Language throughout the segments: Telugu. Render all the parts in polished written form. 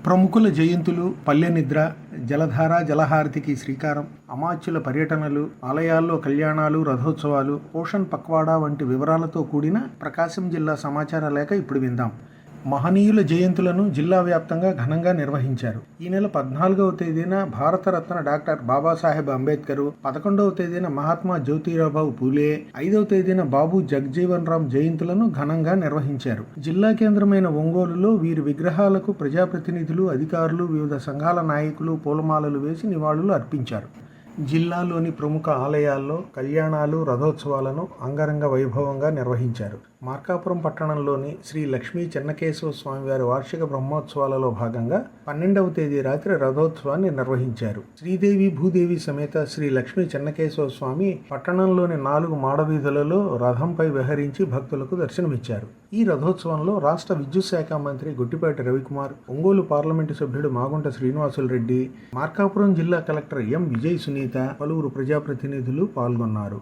ప్రముఖుల జయంతులు, పల్లె నిద్ర, జలధార జలహారతికి శ్రీకారం, అమాత్యుల పర్యటనలు, ఆలయాల్లో కళ్యాణాలు, రథోత్సవాలు, పోషణ్ పక్వాడా వంటి వివరాలతో కూడిన ప్రకాశం జిల్లా సమాచార లేఖ ఇప్పుడు విందాం. మహనీయుల జయంతులను జిల్లా వ్యాప్తంగా ఘనంగా నిర్వహించారు. ఈ నెల 14వ తేదీన భారతరత్న డాక్టర్ బాబాసాహెబ్ అంబేద్కర్, 11వ తేదీన మహాత్మా జ్యోతిరావు పూలే, 5వ తేదీన బాబు జగజీవన్ రామ్ జయంతులను ఘనంగా నిర్వహించారు. జిల్లా కేంద్రమైన ఒంగోలులో వీరి విగ్రహాలకు ప్రజాప్రతినిధులు, అధికారులు, వివిధ సంఘాల నాయకులు పూలమాలలు వేసి నివాళులు అర్పించారు. జిల్లాలోని ప్రముఖ ఆలయాల్లో కళ్యాణాలు, రథోత్సవాలను అంగరంగ వైభవంగా నిర్వహించారు. మార్కాపురం పట్టణంలోని శ్రీ లక్ష్మీ చెన్నకేశవ స్వామివారి వార్షిక బ్రహ్మోత్సవాలలో భాగంగా 12వ తేదీ రాత్రి రథోత్సవాన్ని నిర్వహించారు. శ్రీదేవి భూదేవి సమేత శ్రీ లక్ష్మీ చెన్నకేశవ స్వామి పట్టణంలోని 4 మాడవీధులలో రథంపై విహరించి భక్తులకు దర్శనమిచ్చారు. ఈ రథోత్సవంలో రాష్ట్ర విద్యుత్ శాఖ మంత్రి గొట్టిపాటి రవికుమార్, ఒంగోలు పార్లమెంటు సభ్యుడు మాగుంట శ్రీనివాసులు రెడ్డి, మార్కాపురం జిల్లా కలెక్టర్ ఎం విజయ్ సునీత, పలువురు ప్రజాప్రతినిధులు పాల్గొన్నారు.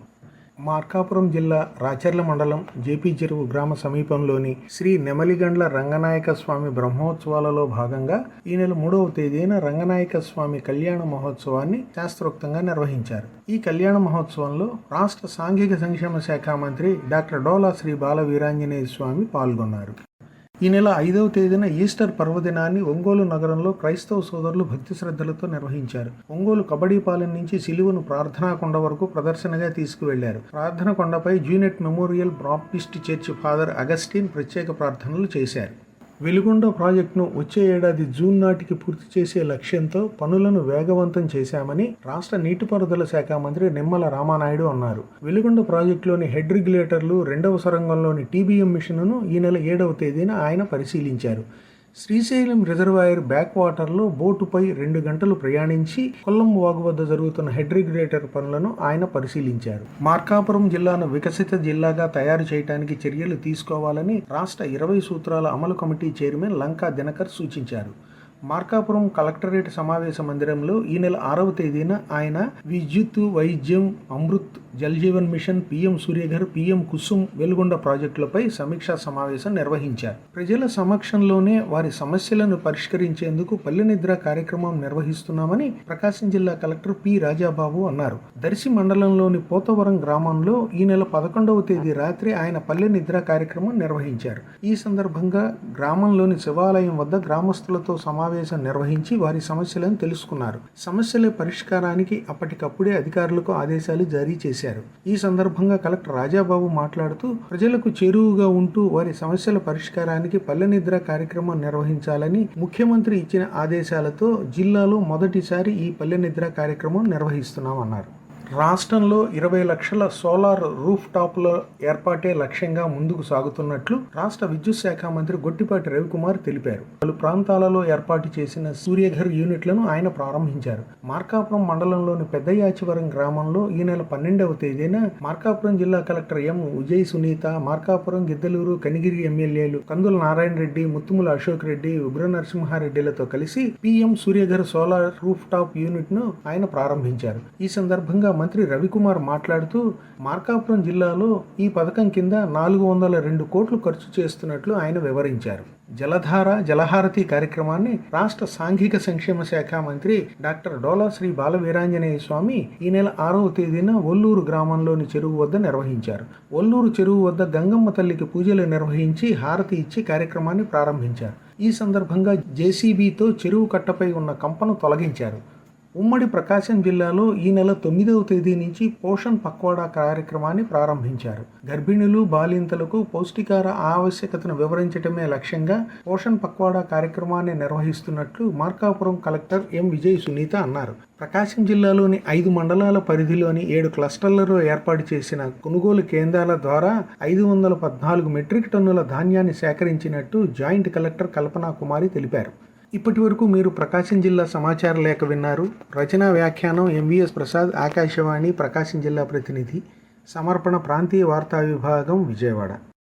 మార్కాపురం జిల్లా రాచర్ల మండలం జేపీ చెరువు గ్రామ సమీపంలోని శ్రీ నెమలిగండ్ల రంగనాయక స్వామి బ్రహ్మోత్సవాలలో భాగంగా ఈ నెల 3వ తేదీన రంగనాయక స్వామి కళ్యాణ మహోత్సవాన్ని శాస్త్రోక్తంగా నిర్వహించారు. ఈ కళ్యాణ మహోత్సవంలో రాష్ట్ర సాంఘిక సంక్షేమ శాఖ మంత్రి డాక్టర్ డోలా శ్రీ బాల వీరాంజనేయ స్వామి పాల్గొన్నారు. ఈ నెల 5వ తేదీన ఈస్టర్ పర్వదినాన్ని ఒంగోలు నగరంలో క్రైస్తవ సోదరులు భక్తి శ్రద్ధలతో నిర్వహించారు. ఒంగోలు కబడ్డీపాలెం నుంచి సిలువను ప్రార్థనా కొండ వరకు ప్రదర్శనగా తీసుకువెళ్లారు. ప్రార్థన కొండపై Junet memorial Baptist church father Augustine ప్రత్యేక ప్రార్థనలు చేశారు. వెలుగొండ ప్రాజెక్టును వచ్చే ఏడాది జూన్ నాటికి పూర్తి చేసే లక్ష్యంతో పనులను వేగవంతం చేశామని రాష్ట్ర నీటిపారుదల శాఖ మంత్రి నిమ్మల రామానాయుడు అన్నారు. వెలుగొండ ప్రాజెక్టులోని హెడ్ రెగ్యులేటర్లు, 2వ సొరంగంలోని టీబీఎం మిషన్ను ఈ నెల 7వ తేదీన ఆయన పరిశీలించారు. శ్రీశైలం రిజర్వాయర్ బ్యాక్ వాటర్లో బోటుపై 2 గంటలు ప్రయాణించి కొల్లం వాగు వద్ద జరుగుతున్న హెడ్ రెగ్యులేటర్ పనులను ఆయన పరిశీలించారు. మార్కాపురం జిల్లాను వికసిత జిల్లాగా తయారు చేయడానికి చర్యలు తీసుకోవాలని రాష్ట్ర 20 సూత్రాల అమలు కమిటీ చైర్మన్ లంకా దినకర్ సూచించారు. మార్కాపురం కలెక్టరేట్ సమావేశ మందిరంలో ఈ నెల 6వ తేదీన ఆయన విద్యుత్, వైద్యం, Amrit, Jal Jeevan mission, PM Suryaghar, PM Kusum, Veligonda ప్రాజెక్టులపై సమీక్షా సమావేశం నిర్వహించారు. ప్రజల సమక్షంలోనే వారి సమస్యలను పరిష్కరించేందుకు పల్లె నిద్ర కార్యక్రమం నిర్వహిస్తున్నామని ప్రకాశం జిల్లా కలెక్టర్ పి రాజాబాబు అన్నారు. దర్శి మండలంలోని పోతవరం గ్రామంలో ఈ నెల 11వ తేదీ రాత్రి ఆయన పల్లె నిద్ర కార్యక్రమం నిర్వహించారు. ఈ సందర్భంగా గ్రామంలోని శివాలయం వద్ద గ్రామస్తులతో సమావేశం నిర్వహించి వారి సమస్యలను తెలుసుకున్నారు. సమస్యల పరిష్కారానికి అప్పటికప్పుడే అధికారులకు ఆదేశాలు జారీ చేశారు. ఈ సందర్భంగా కలెక్టర్ రాజాబాబు మాట్లాడుతూ ప్రజలకు చేరువుగా ఉంటూ వారి సమస్యల పరిష్కారానికి పల్లె నిద్ర కార్యక్రమం నిర్వహించాలని ముఖ్యమంత్రి ఇచ్చిన ఆదేశాలతో జిల్లాలో మొదటిసారి ఈ పల్లె నిద్ర కార్యక్రమం నిర్వహిస్తున్నామన్నారు. రాష్ట్రంలో 20 లక్షల సోలార్ రూఫ్ టాప్ల ఏర్పాటే లక్ష్యంగా ముందుకు సాగుతున్నట్లు రాష్ట్ర విద్యుత్ శాఖ మంత్రి గొట్టిపాటి రవికుమార్ తెలిపారు. పలు ప్రాంతాలలో ఏర్పాటు చేసిన సూర్యఘర్ యూనిట్లను ఆయన ప్రారంభించారు. మార్కాపురం మండలంలోని పెద్దయాచివరం గ్రామంలో ఈ నెల 12వ తేదీన మార్కాపురం జిల్లా కలెక్టర్ ఎం విజయ్ సునీత, మార్కాపురం, గిద్దలూరు, కనిగిరి ఎమ్మెల్యేలు కందుల నారాయణ రెడ్డి, ముత్తుముల అశోక్ రెడ్డి, ఉగ్ర నరసింహారెడ్డిలతో కలిసి PM Surya Ghar solar roof top unit ను ఆయన ప్రారంభించారు. ఈ సందర్భంగా మంత్రి రవికుమార్ మాట్లాడుతూ మార్కాపురం జిల్లాలో ఈ పథకం కింద 402 కోట్లు ఖర్చు చేస్తున్నట్లు ఆయన వివరించారు. జలధార జలహారతి కార్యక్రమాన్ని రాష్ట్ర సాంఘిక సంక్షేమ శాఖ మంత్రి డాక్టర్ డోలా శ్రీ బాల వీరాంజనేయ స్వామి ఈ నెల 6వ తేదీన ఒల్లూరు గ్రామంలోని చెరువు వద్ద నిర్వహించారు. ఒల్లూరు చెరువు వద్ద గంగమ్మ తల్లికి పూజలు నిర్వహించి హారతి ఇచ్చి కార్యక్రమాన్ని ప్రారంభించారు. ఈ సందర్భంగా జేసీబీతో చెరువు కట్టపై ఉన్న కంపను తొలగించారు. ఉమ్మడి ప్రకాశం జిల్లాలో ఈ నెల 9వ తేదీ నుంచి పోషణ్ పక్వాడా కార్యక్రమాన్ని ప్రారంభించారు. గర్భిణులు, బాలింతలకు పౌష్టికాహార ఆవశ్యకతను వివరించడమే లక్ష్యంగా పోషణ్ పక్వాడా కార్యక్రమాన్ని నిర్వహిస్తున్నట్లు మార్కాపురం కలెక్టర్ ఎం విజయ్ సునీత అన్నారు. ప్రకాశం జిల్లాలోని 5 మండలాల పరిధిలోని 7 క్లస్టర్లలో ఏర్పాటు చేసిన కొనుగోలు కేంద్రాల ద్వారా 514 మెట్రిక్ టన్నుల ధాన్యాన్ని సేకరించినట్టు జాయింట్ కలెక్టర్ కల్పనా కుమారి తెలిపారు. ఇప్పటి వరకు మీరు ప్రకాశం జిల్లా సమాచార లేఖ విన్నారు. రచనా వ్యాఖ్యానం ఎంవీఎస్ ప్రసాద్, ఆకాశవాణి ప్రకాశం జిల్లా ప్రతినిధి. సమర్పణ ప్రాంతీయ వార్తా విభాగం, విజయవాడ.